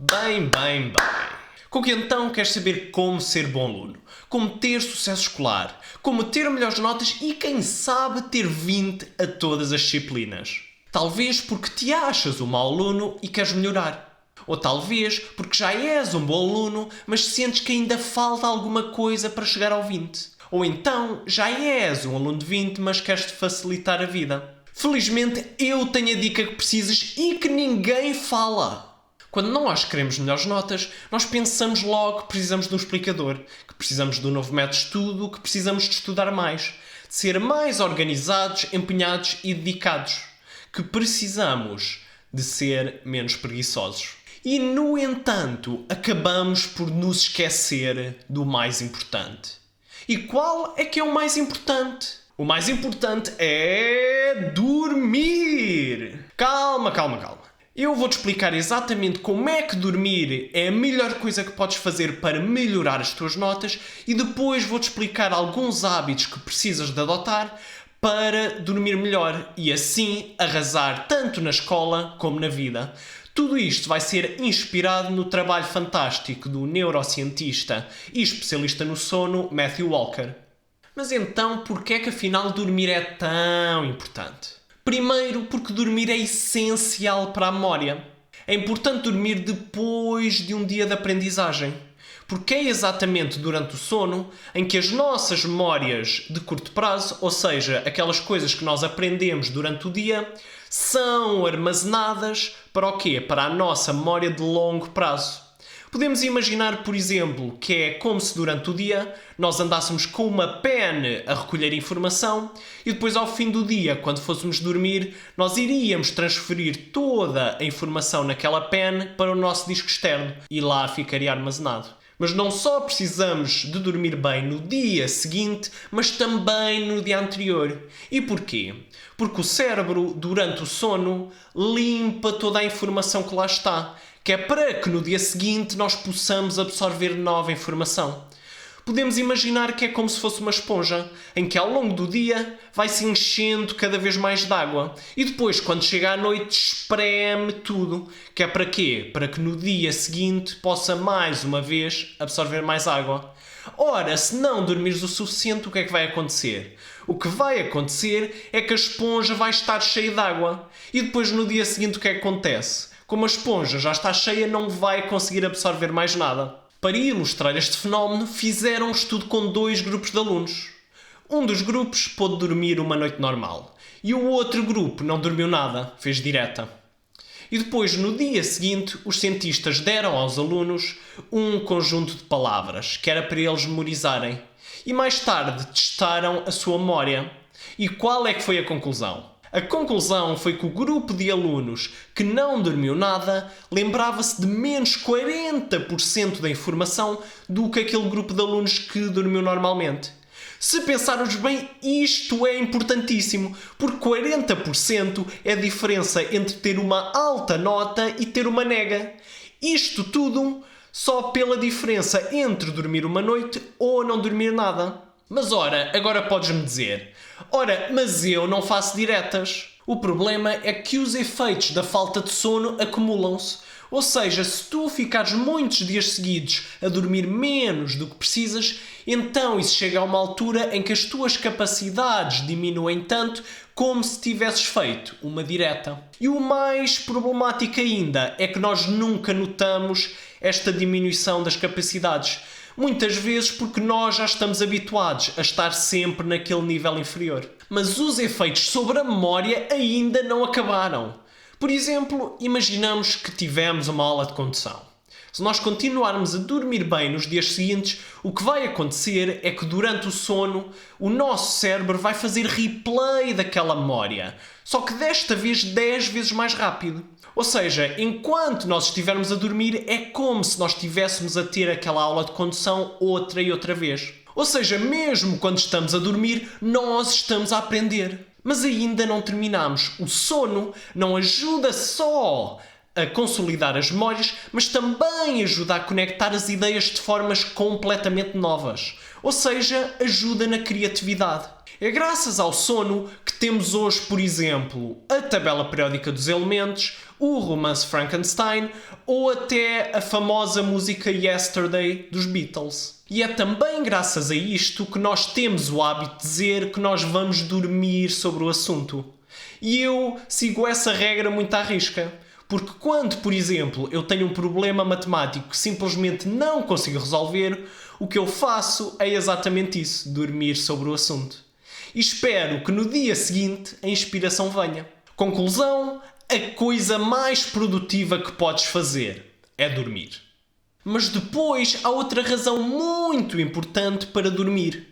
Bem. Com que então queres saber como ser bom aluno? Como ter sucesso escolar? Como ter melhores notas e, quem sabe, ter 20 a todas as disciplinas? Talvez porque te achas um mau aluno e queres melhorar. Ou talvez porque já és um bom aluno, mas sentes que ainda falta alguma coisa para chegar ao 20. Ou então já és um aluno de 20, mas queres-te facilitar a vida. Felizmente eu tenho a dica que precisas e que ninguém fala. Quando nós queremos melhores notas, nós pensamos logo que precisamos de um explicador, que precisamos de um novo método de estudo, que precisamos de estudar mais, de ser mais organizados, empenhados e dedicados, que precisamos de ser menos preguiçosos. E, no entanto, acabamos por nos esquecer do mais importante. E qual é que é o mais importante? O mais importante é dormir! Calma. Eu vou-te explicar exatamente como é que dormir é a melhor coisa que podes fazer para melhorar as tuas notas e depois vou-te explicar alguns hábitos que precisas de adotar para dormir melhor e assim arrasar tanto na escola como na vida. Tudo isto vai ser inspirado no trabalho fantástico do neurocientista e especialista no sono Matthew Walker. Mas então, porquê é que afinal dormir é tão importante? Primeiro, porque dormir é essencial para a memória. É importante dormir depois de um dia de aprendizagem, porque é exatamente durante o sono em que as nossas memórias de curto prazo, ou seja, aquelas coisas que nós aprendemos durante o dia, são armazenadas para o quê? Para a nossa memória de longo prazo. Podemos imaginar, por exemplo, que é como se durante o dia nós andássemos com uma pen a recolher informação e depois ao fim do dia, quando fôssemos dormir, nós iríamos transferir toda a informação naquela pen para o nosso disco externo e lá ficaria armazenado. Mas não só precisamos de dormir bem no dia seguinte, mas também no dia anterior. E porquê? Porque o cérebro, durante o sono, limpa toda a informação que lá está, que é para que no dia seguinte nós possamos absorver nova informação. Podemos imaginar que é como se fosse uma esponja, em que ao longo do dia vai se enchendo cada vez mais de água e depois, quando chega à noite, espreme tudo. Que é para quê? Para que no dia seguinte possa mais uma vez absorver mais água. Ora, se não dormires o suficiente, o que é que vai acontecer? O que vai acontecer é que a esponja vai estar cheia de água e depois no dia seguinte o que é que acontece? Como a esponja já está cheia, não vai conseguir absorver mais nada. Para ilustrar este fenómeno, fizeram um estudo com 2 grupos de alunos. Um dos grupos pôde dormir uma noite normal e o outro grupo não dormiu nada, fez direta. E depois, no dia seguinte, os cientistas deram aos alunos um conjunto de palavras que era para eles memorizarem. E mais tarde testaram a sua memória. E qual é que foi a conclusão? A conclusão foi que o grupo de alunos que não dormiu nada lembrava-se de menos 40% da informação do que aquele grupo de alunos que dormiu normalmente. Se pensarmos bem, isto é importantíssimo, porque 40% é a diferença entre ter uma alta nota e ter uma nega. Isto tudo só pela diferença entre dormir uma noite ou não dormir nada. Mas ora, agora podes-me dizer, mas eu não faço diretas. O problema é que os efeitos da falta de sono acumulam-se. Ou seja, se tu ficares muitos dias seguidos a dormir menos do que precisas, então isso chega a uma altura em que as tuas capacidades diminuem tanto como se tivesses feito uma direta. E o mais problemático ainda é que nós nunca notamos esta diminuição das capacidades. Muitas vezes porque nós já estamos habituados a estar sempre naquele nível inferior. Mas os efeitos sobre a memória ainda não acabaram. Por exemplo, imaginamos que tivemos uma aula de condução. Se nós continuarmos a dormir bem nos dias seguintes, o que vai acontecer é que durante o sono o nosso cérebro vai fazer replay daquela memória, só que desta vez 10 vezes mais rápido. Ou seja, enquanto nós estivermos a dormir, é como se nós estivéssemos a ter aquela aula de condução outra e outra vez. Ou seja, mesmo quando estamos a dormir, nós estamos a aprender. Mas ainda não terminamos. O sono não ajuda só a consolidar as memórias, mas também ajuda a conectar as ideias de formas completamente novas. Ou seja, ajuda na criatividade. É graças ao sono que temos hoje, por exemplo, a tabela periódica dos elementos, o romance Frankenstein ou até a famosa música Yesterday dos Beatles. E é também graças a isto que nós temos o hábito de dizer que nós vamos dormir sobre o assunto. E eu sigo essa regra muito à risca. Porque quando, por exemplo, eu tenho um problema matemático que simplesmente não consigo resolver, o que eu faço é exatamente isso, dormir sobre o assunto. E espero que no dia seguinte a inspiração venha. Conclusão, a coisa mais produtiva que podes fazer é dormir. Mas depois há outra razão muito importante para dormir.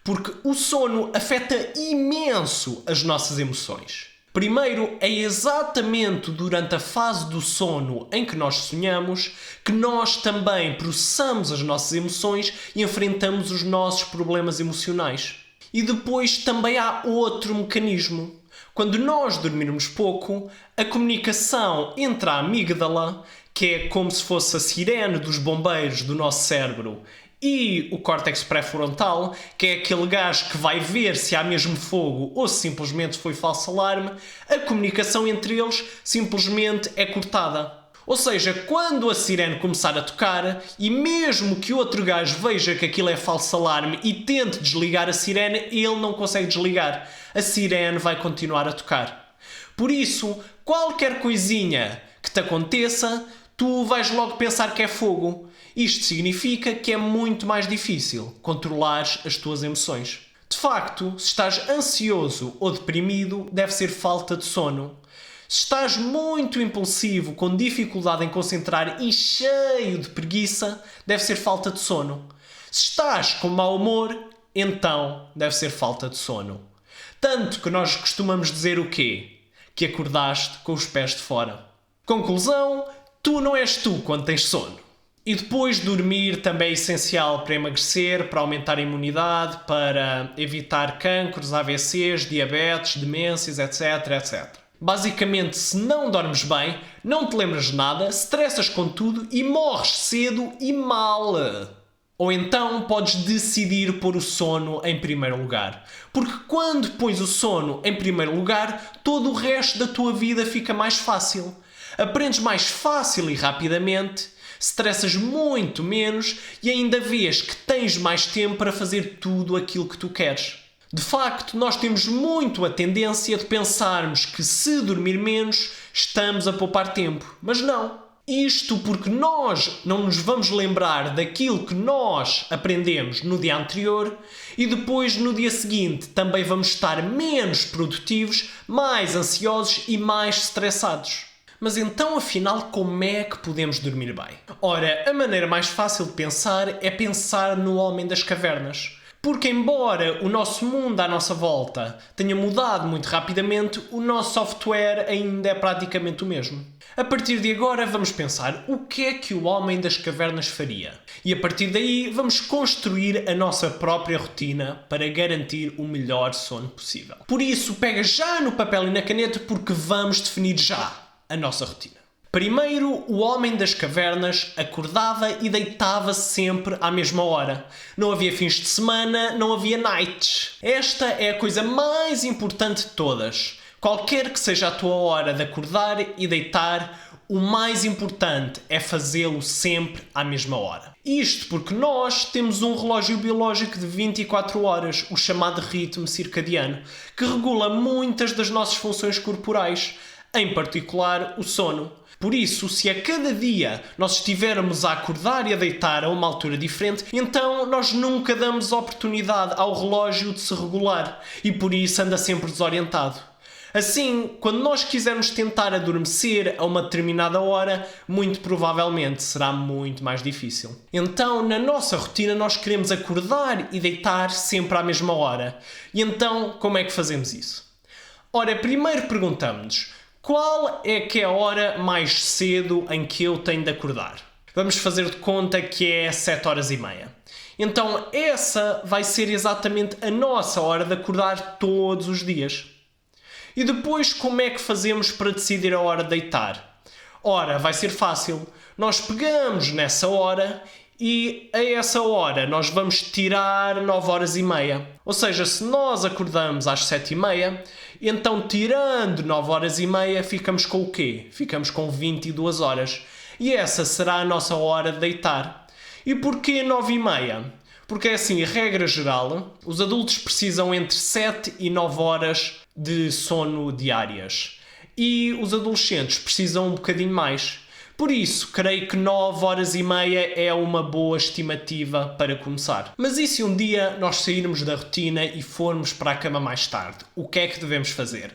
Porque o sono afeta imenso as nossas emoções. Primeiro, é exatamente durante a fase do sono em que nós sonhamos que nós também processamos as nossas emoções e enfrentamos os nossos problemas emocionais. E depois também há outro mecanismo. Quando nós dormirmos pouco, a comunicação entre a amígdala, que é como se fosse a sirene dos bombeiros do nosso cérebro, e o córtex pré-frontal, que é aquele gajo que vai ver se há mesmo fogo ou se simplesmente foi falso alarme, a comunicação entre eles simplesmente é cortada. Ou seja, quando a sirene começar a tocar e mesmo que outro gajo veja que aquilo é falso alarme e tente desligar a sirene, ele não consegue desligar. A sirene vai continuar a tocar. Por isso, qualquer coisinha que te aconteça, tu vais logo pensar que é fogo. Isto significa que é muito mais difícil controlares as tuas emoções. De facto, se estás ansioso ou deprimido, deve ser falta de sono. Se estás muito impulsivo, com dificuldade em concentrar e cheio de preguiça, deve ser falta de sono. Se estás com mau humor, então deve ser falta de sono. Tanto que nós costumamos dizer o quê? Que acordaste com os pés de fora. Conclusão, tu não és tu quando tens sono. E depois dormir também é essencial para emagrecer, para aumentar a imunidade, para evitar cancros, AVCs, diabetes, demências, etc, etc. Basicamente, se não dormes bem, não te lembras de nada, estressas com tudo e morres cedo e mal. Ou então podes decidir pôr o sono em primeiro lugar. Porque quando pões o sono em primeiro lugar, todo o resto da tua vida fica mais fácil. Aprendes mais fácil e rapidamente, estressas muito menos e ainda vês que tens mais tempo para fazer tudo aquilo que tu queres. De facto, nós temos muito a tendência de pensarmos que se dormir menos, estamos a poupar tempo. Mas não. Isto porque nós não nos vamos lembrar daquilo que nós aprendemos no dia anterior e depois no dia seguinte também vamos estar menos produtivos, mais ansiosos e mais estressados. Mas então, afinal, como é que podemos dormir bem? Ora, a maneira mais fácil de pensar é pensar no homem das cavernas. Porque embora o nosso mundo à nossa volta tenha mudado muito rapidamente, o nosso software ainda é praticamente o mesmo. A partir de agora vamos pensar o que é que o homem das cavernas faria. E a partir daí vamos construir a nossa própria rotina para garantir o melhor sono possível. Por isso, pega já no papel e na caneta porque vamos definir já a nossa rotina. Primeiro, o homem das cavernas acordava e deitava-se sempre à mesma hora. Não havia fins de semana, não havia nights. Esta é a coisa mais importante de todas. Qualquer que seja a tua hora de acordar e deitar, o mais importante é fazê-lo sempre à mesma hora. Isto porque nós temos um relógio biológico de 24 horas, o chamado ritmo circadiano, que regula muitas das nossas funções corporais, em particular o sono. Por isso, se a cada dia nós estivermos a acordar e a deitar a uma altura diferente, então nós nunca damos oportunidade ao relógio de se regular e por isso anda sempre desorientado. Assim, quando nós quisermos tentar adormecer a uma determinada hora, muito provavelmente será muito mais difícil. Então, na nossa rotina, nós queremos acordar e deitar sempre à mesma hora. E então, como é que fazemos isso? Ora, primeiro perguntamos-nos: qual é que é a hora mais cedo em que eu tenho de acordar? Vamos fazer de conta que é 7h30. Então essa vai ser exatamente a nossa hora de acordar todos os dias. E depois como é que fazemos para decidir a hora de deitar? Ora, vai ser fácil. Nós pegamos nessa hora e a essa hora nós vamos tirar 9 horas e meia. Ou seja, se nós acordamos às 7h30, então tirando 9 horas e meia ficamos com o quê? Ficamos com 22 horas. E essa será a nossa hora de deitar. E porquê 9h30? Porque é assim, regra geral, os adultos precisam entre 7 e 9 horas de sono diárias. E os adolescentes precisam um bocadinho mais. Por isso, creio que 9 horas e meia é uma boa estimativa para começar. Mas e se um dia nós sairmos da rotina e formos para a cama mais tarde? O que é que devemos fazer?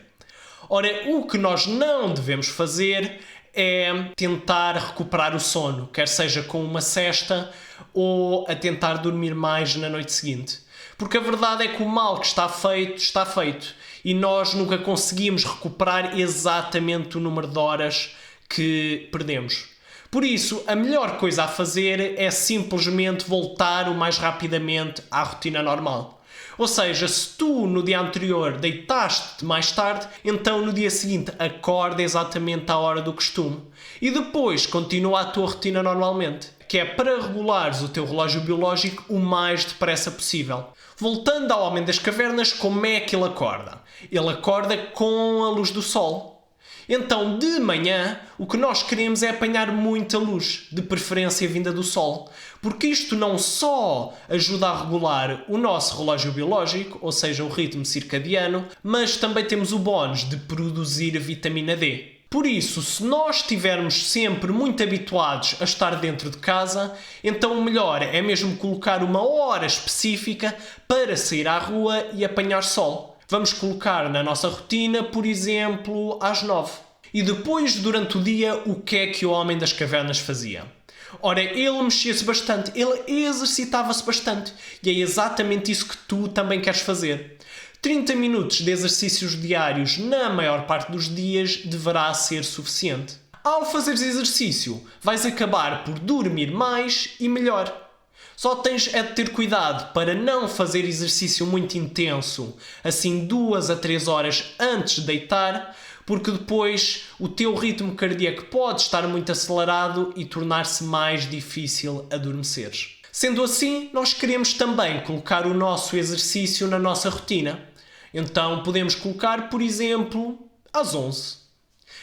Ora, o que nós não devemos fazer é tentar recuperar o sono, quer seja com uma sesta ou a tentar dormir mais na noite seguinte. Porque a verdade é que o mal que está feito e nós nunca conseguimos recuperar exatamente o número de horas que perdemos. Por isso, a melhor coisa a fazer é simplesmente voltar o mais rapidamente à rotina normal. Ou seja, se tu no dia anterior deitaste-te mais tarde, então no dia seguinte acorda exatamente à hora do costume. E depois continua a tua rotina normalmente, que é para regulares o teu relógio biológico o mais depressa possível. Voltando ao Homem das Cavernas, como é que ele acorda? Ele acorda com a luz do sol. Então, de manhã, o que nós queremos é apanhar muita luz, de preferência vinda do sol, porque isto não só ajuda a regular o nosso relógio biológico, ou seja, o ritmo circadiano, mas também temos o bónus de produzir vitamina D. Por isso, se nós estivermos sempre muito habituados a estar dentro de casa, então o melhor é mesmo colocar uma hora específica para sair à rua e apanhar sol. Vamos colocar na nossa rotina, por exemplo, às 9. E depois, durante o dia, o que é que o Homem das Cavernas fazia? Ora, ele mexia-se bastante, ele exercitava-se bastante. E é exatamente isso que tu também queres fazer. 30 minutos de exercícios diários na maior parte dos dias deverá ser suficiente. Ao fazeres exercício, vais acabar por dormir mais e melhor. Só tens é de ter cuidado para não fazer exercício muito intenso, assim 2 a 3 horas antes de deitar, porque depois o teu ritmo cardíaco pode estar muito acelerado e tornar-se mais difícil adormeceres. Sendo assim, nós queremos também colocar o nosso exercício na nossa rotina. Então podemos colocar, por exemplo, às 11.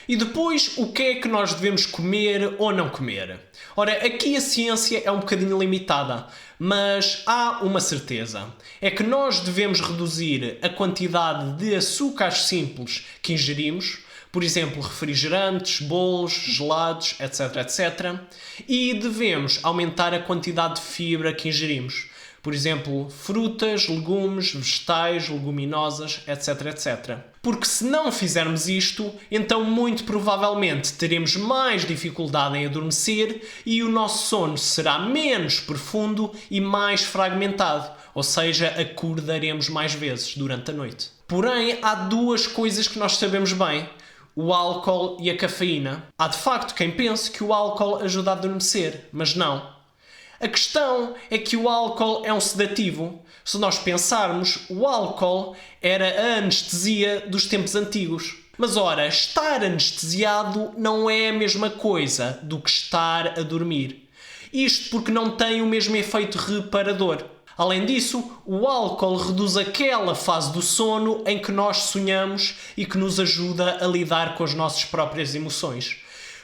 E depois, o que é que nós devemos comer ou não comer? Ora, aqui a ciência é um bocadinho limitada, mas há uma certeza. É que nós devemos reduzir a quantidade de açúcares simples que ingerimos, por exemplo, refrigerantes, bolos, gelados, etc, etc. E devemos aumentar a quantidade de fibra que ingerimos. Por exemplo, frutas, legumes, vegetais, leguminosas, etc, etc. Porque se não fizermos isto, então muito provavelmente teremos mais dificuldade em adormecer e o nosso sono será menos profundo e mais fragmentado, ou seja, acordaremos mais vezes durante a noite. Porém, há 2 coisas que nós sabemos bem: o álcool e a cafeína. Há de facto quem pense que o álcool ajuda a adormecer, mas não. A questão é que o álcool é um sedativo. Se nós pensarmos, o álcool era a anestesia dos tempos antigos. Mas ora, estar anestesiado não é a mesma coisa do que estar a dormir. Isto porque não tem o mesmo efeito reparador. Além disso, o álcool reduz aquela fase do sono em que nós sonhamos e que nos ajuda a lidar com as nossas próprias emoções.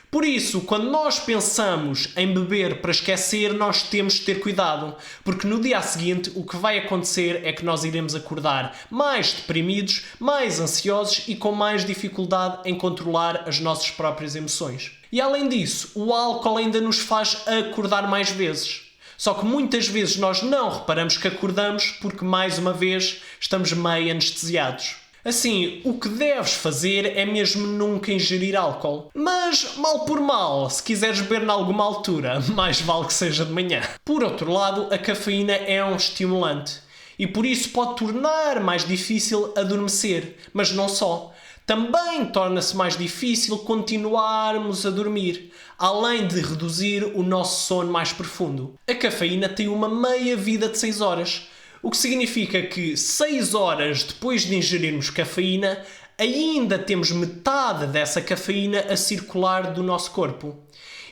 Por isso, quando nós pensamos em beber para esquecer, nós temos de ter cuidado, porque no dia seguinte o que vai acontecer é que nós iremos acordar mais deprimidos, mais ansiosos e com mais dificuldade em controlar as nossas próprias emoções. E além disso, o álcool ainda nos faz acordar mais vezes. Só que muitas vezes nós não reparamos que acordamos porque, mais uma vez, estamos meio anestesiados. Assim, o que deves fazer é mesmo nunca ingerir álcool. Mas, mal por mal, se quiseres beber em alguma altura, mais vale que seja de manhã. Por outro lado, a cafeína é um estimulante e por isso pode tornar mais difícil adormecer, mas não só. Também torna-se mais difícil continuarmos a dormir, além de reduzir o nosso sono mais profundo. A cafeína tem uma meia-vida de 6 horas, o que significa que 6 horas depois de ingerirmos cafeína, ainda temos metade dessa cafeína a circular do nosso corpo.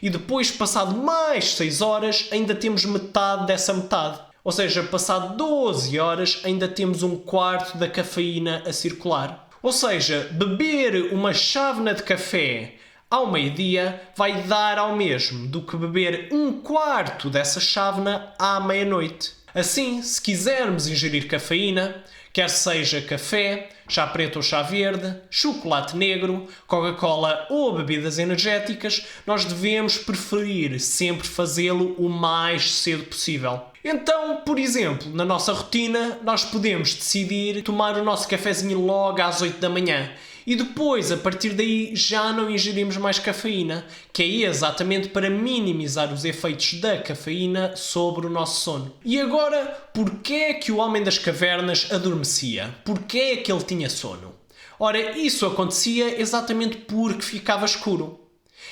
E depois, passado mais 6 horas, ainda temos metade dessa metade. Ou seja, passado 12 horas, ainda temos um quarto da cafeína a circular. Ou seja, beber uma chávena de café ao meio-dia vai dar ao mesmo do que beber um quarto dessa chávena à meia-noite. Assim, se quisermos ingerir cafeína, quer seja café, chá preto ou chá verde, chocolate negro, Coca-Cola ou bebidas energéticas, nós devemos preferir sempre fazê-lo o mais cedo possível. Então, por exemplo, na nossa rotina, nós podemos decidir tomar o nosso cafezinho logo às 8 da manhã e depois, a partir daí, já não ingerimos mais cafeína, que é exatamente para minimizar os efeitos da cafeína sobre o nosso sono. E agora, porquê é que o homem das cavernas adormecia? Porquê é que ele tinha sono? Ora, isso acontecia exatamente porque ficava escuro.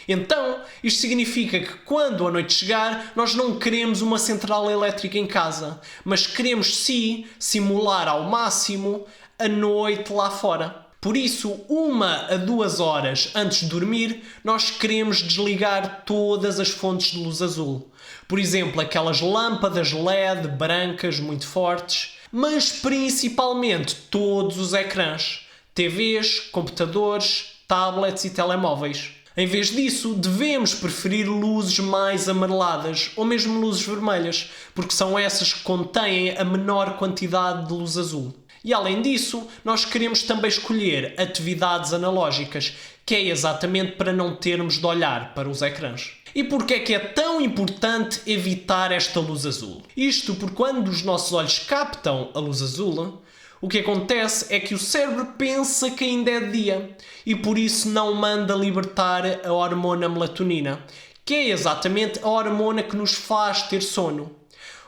Então, isto significa que quando a noite chegar, nós não queremos uma central elétrica em casa, mas queremos sim simular ao máximo a noite lá fora. Por isso, 1 a 2 horas antes de dormir, nós queremos desligar todas as fontes de luz azul. Por exemplo, aquelas lâmpadas LED brancas muito fortes, mas principalmente todos os ecrãs, TVs, computadores, tablets e telemóveis. Em vez disso, devemos preferir luzes mais amareladas ou mesmo luzes vermelhas, porque são essas que contêm a menor quantidade de luz azul. E além disso, nós queremos também escolher atividades analógicas, que é exatamente para não termos de olhar para os ecrãs. E porquê é que é tão importante evitar esta luz azul? Isto porque quando os nossos olhos captam a luz azul, o que acontece é que o cérebro pensa que ainda é dia e por isso não manda libertar a hormona melatonina, que é exatamente a hormona que nos faz ter sono.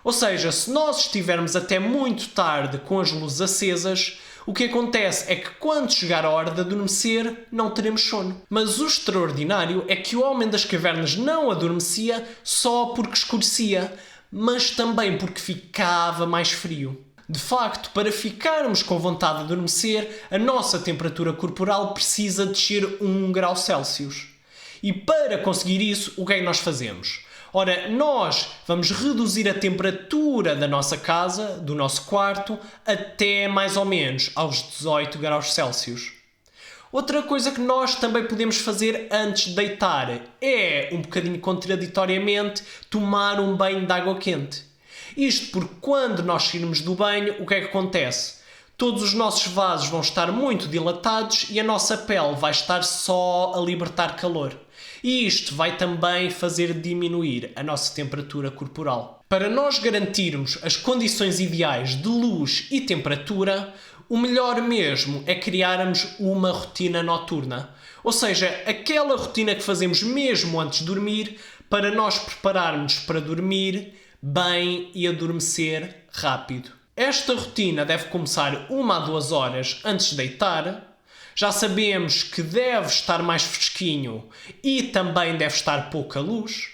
Ou seja, se nós estivermos até muito tarde com as luzes acesas, o que acontece é que quando chegar a hora de adormecer, não teremos sono. Mas o extraordinário é que o homem das cavernas não adormecia só porque escurecia, mas também porque ficava mais frio. De facto, para ficarmos com vontade de adormecer, a nossa temperatura corporal precisa descer 1 grau Celsius. E para conseguir isso, o que é que nós fazemos? Ora, nós vamos reduzir a temperatura da nossa casa, do nosso quarto, até mais ou menos aos 18 graus Celsius. Outra coisa que nós também podemos fazer antes de deitar é, um bocadinho contraditoriamente, tomar um banho de água quente. Isto porque quando nós sairmos do banho, o que é que acontece? Todos os nossos vasos vão estar muito dilatados e a nossa pele vai estar só a libertar calor. E isto vai também fazer diminuir a nossa temperatura corporal. Para nós garantirmos as condições ideais de luz e temperatura, o melhor mesmo é criarmos uma rotina noturna. Ou seja, aquela rotina que fazemos mesmo antes de dormir, para nós prepararmos para dormir bem e adormecer rápido. Esta rotina deve começar 1 a 2 horas antes de deitar. Já sabemos que deve estar mais fresquinho e também deve estar pouca luz.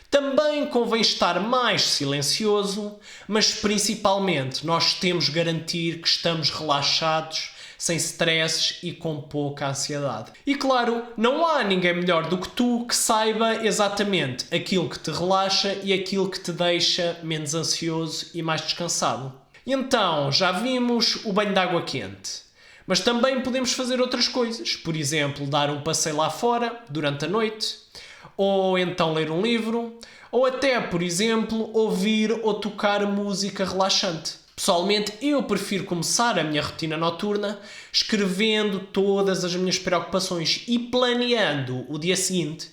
Também convém estar mais silencioso, mas principalmente nós temos de garantir que estamos relaxados, sem stresses e com pouca ansiedade. E claro, não há ninguém melhor do que tu que saiba exatamente aquilo que te relaxa e aquilo que te deixa menos ansioso e mais descansado. E então, já vimos o banho de água quente. Mas também podemos fazer outras coisas. Por exemplo, dar um passeio lá fora durante a noite. Ou então ler um livro. Ou até, por exemplo, ouvir ou tocar música relaxante. Pessoalmente, eu prefiro começar a minha rotina noturna escrevendo todas as minhas preocupações e planeando o dia seguinte.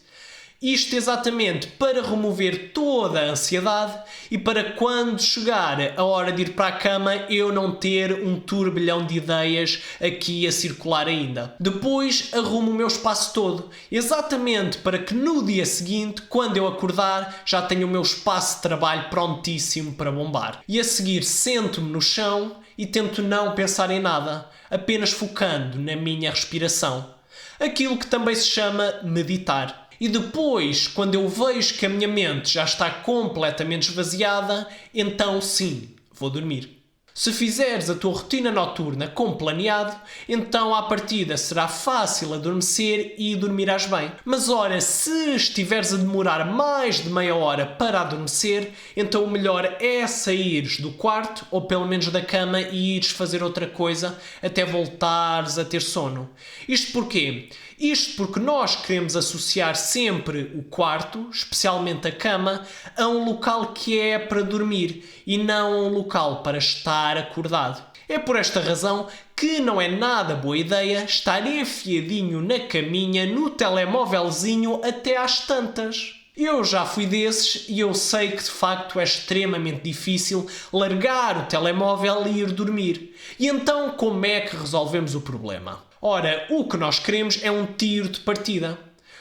Isto exatamente para remover toda a ansiedade e para quando chegar a hora de ir para a cama eu não ter um turbilhão de ideias aqui a circular ainda. Depois arrumo o meu espaço todo, exatamente para que no dia seguinte, quando eu acordar, já tenha o meu espaço de trabalho prontíssimo para bombar. E a seguir sento-me no chão e tento não pensar em nada, apenas focando na minha respiração. Aquilo que também se chama meditar. E depois, quando eu vejo que a minha mente já está completamente esvaziada, então sim, vou dormir. Se fizeres a tua rotina noturna como planeado, então à partida será fácil adormecer e dormirás bem. Mas ora, se estiveres a demorar mais de meia hora para adormecer, então o melhor é saíres do quarto ou pelo menos da cama e ires fazer outra coisa até voltares a ter sono. Isto porquê? Isto porque nós queremos associar sempre o quarto, especialmente a cama, a um local que é para dormir e não a um local para estar acordado. É por esta razão que não é nada boa ideia estar enfiadinho na caminha, no telemóvelzinho até às tantas. Eu já fui desses e eu sei que de facto é extremamente difícil largar o telemóvel e ir dormir. E então como é que resolvemos o problema? Ora, o que nós queremos é um tiro de partida.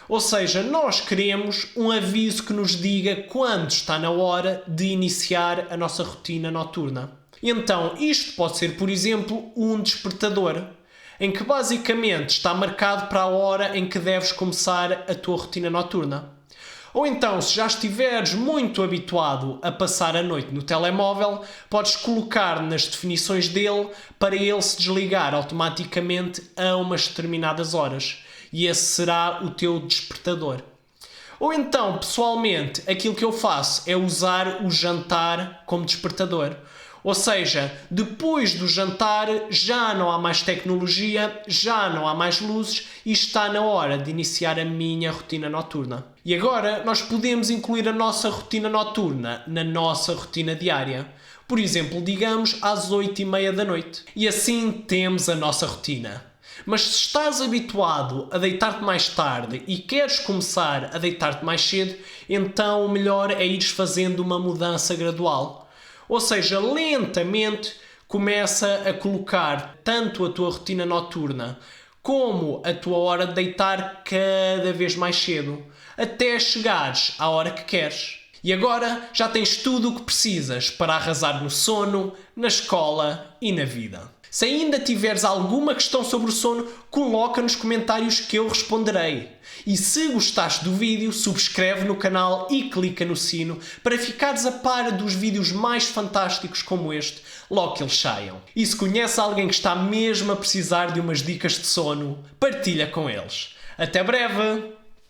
Ou seja, nós queremos um aviso que nos diga quando está na hora de iniciar a nossa rotina noturna. Então, isto pode ser, por exemplo, um despertador, em que basicamente está marcado para a hora em que deves começar a tua rotina noturna. Ou então, se já estiveres muito habituado a passar a noite no telemóvel, podes colocar nas definições dele para ele se desligar automaticamente a umas determinadas horas. E esse será o teu despertador. Ou então, pessoalmente, aquilo que eu faço é usar o jantar como despertador. Ou seja, depois do jantar já não há mais tecnologia, já não há mais luzes e está na hora de iniciar a minha rotina noturna. E agora nós podemos incluir a nossa rotina noturna na nossa rotina diária. Por exemplo, digamos às 8h30 da noite. E assim temos a nossa rotina. Mas se estás habituado a deitar-te mais tarde e queres começar a deitar-te mais cedo, então o melhor é ires fazendo uma mudança gradual. Ou seja, lentamente começa a colocar tanto a tua rotina noturna como a tua hora de deitar cada vez mais cedo, até chegares à hora que queres. E agora já tens tudo o que precisas para arrasar no sono, na escola e na vida. Se ainda tiveres alguma questão sobre o sono, coloca nos comentários que eu responderei. E se gostaste do vídeo, subscreve no canal e clica no sino para ficares a par dos vídeos mais fantásticos como este, logo que eles saiam. E se conhece alguém que está mesmo a precisar de umas dicas de sono, partilha com eles. Até breve!